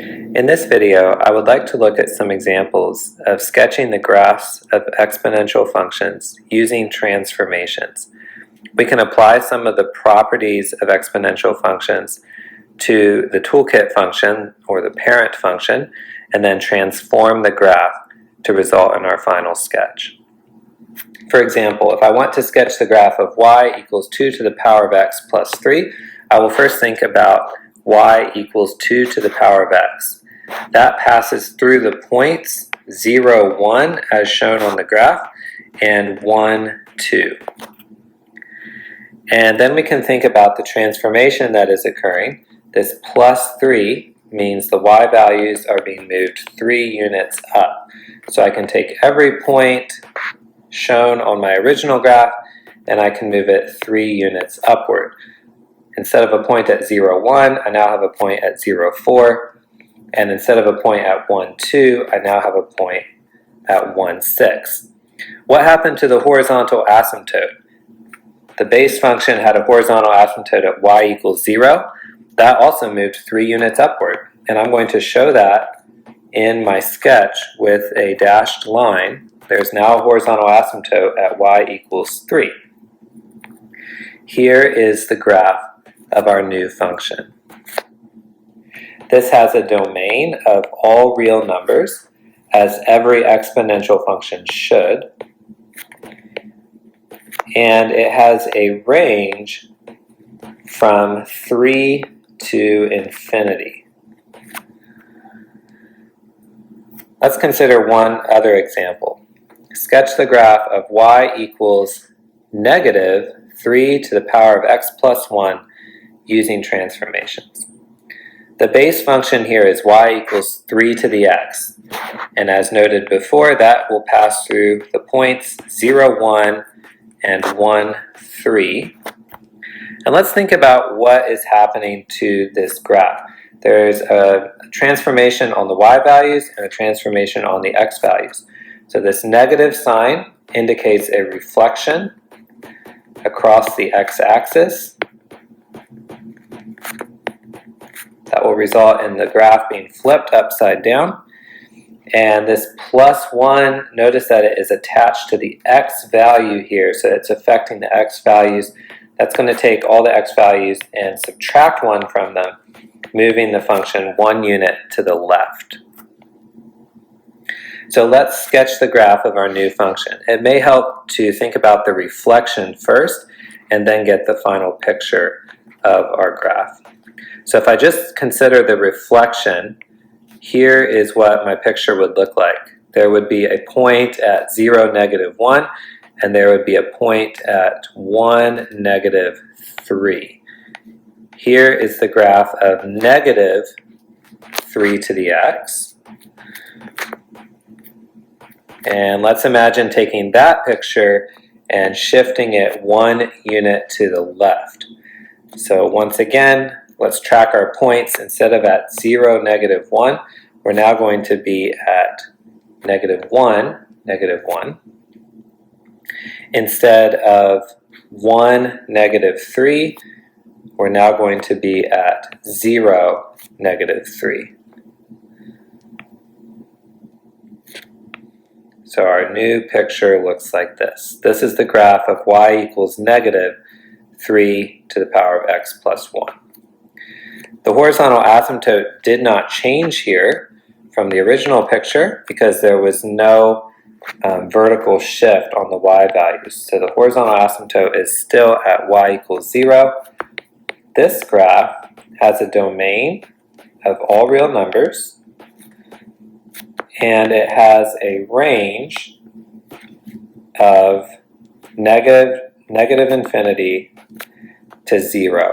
In this video, I would like to look at some examples of sketching the graphs of exponential functions using transformations. We can apply some of the properties of exponential functions to the toolkit function or the parent function and then transform the graph to result in our final sketch. For example, if I want to sketch the graph of y equals 2 to the power of x plus 3, I will first think about y equals 2 to the power of x. That passes through the points 0, 1 as shown on the graph and 1, 2. And then we can think about the transformation that is occurring. This plus 3 means the y values are being moved 3 units up. So I can take every point shown on my original graph and I can move it 3 units upward. Instead of a point at 0, 1, I now have a point at 0, 4. And instead of a point at 1, 2, I now have a point at 1, 6. What happened to the horizontal asymptote? The base function had a horizontal asymptote at y equals 0. That also moved 3 units upward. And I'm going to show that in my sketch with a dashed line. There's now a horizontal asymptote at y equals 3. Here is the graph of our new function. This has a domain of all real numbers, as every exponential function should. And it has a range from 3 to infinity. Let's consider one other example. Sketch the graph of y equals negative 3 to the power of x plus 1 using transformations. The base function here is y equals 3 to the x. And as noted before, that will pass through the points 0, 1 and 1, 3. And let's think about what is happening to this graph. There's a transformation on the y values and a transformation on the x values. So this negative sign indicates a reflection across the x-axis. That will result in the graph being flipped upside down. And this plus 1, notice that it is attached to the x value here, so it's affecting the x values. That's going to take all the x values and subtract 1 from them, moving the function 1 unit to the left. So let's sketch the graph of our new function. It may help to think about the reflection first and then get the final picture of our graph. So if I just consider the reflection, here is what my picture would look like. There would be a point at 0, negative 1, and there would be a point at 1, negative 3. Here is the graph of negative 3 to the x. And let's imagine taking that picture and shifting it 1 unit to the left. So once again, let's track our points. Instead of at 0, negative 1, we're now going to be at negative 1, negative 1. Instead of 1, negative 3, we're now going to be at 0, negative 3. So our new picture looks like this. This is the graph of y equals negative 3 to the power of x plus 1. The horizontal asymptote did not change here from the original picture because there was no vertical shift on the y values. So the horizontal asymptote is still at y equals 0. This graph has a domain of all real numbers, and it has a range of negative infinity to 0.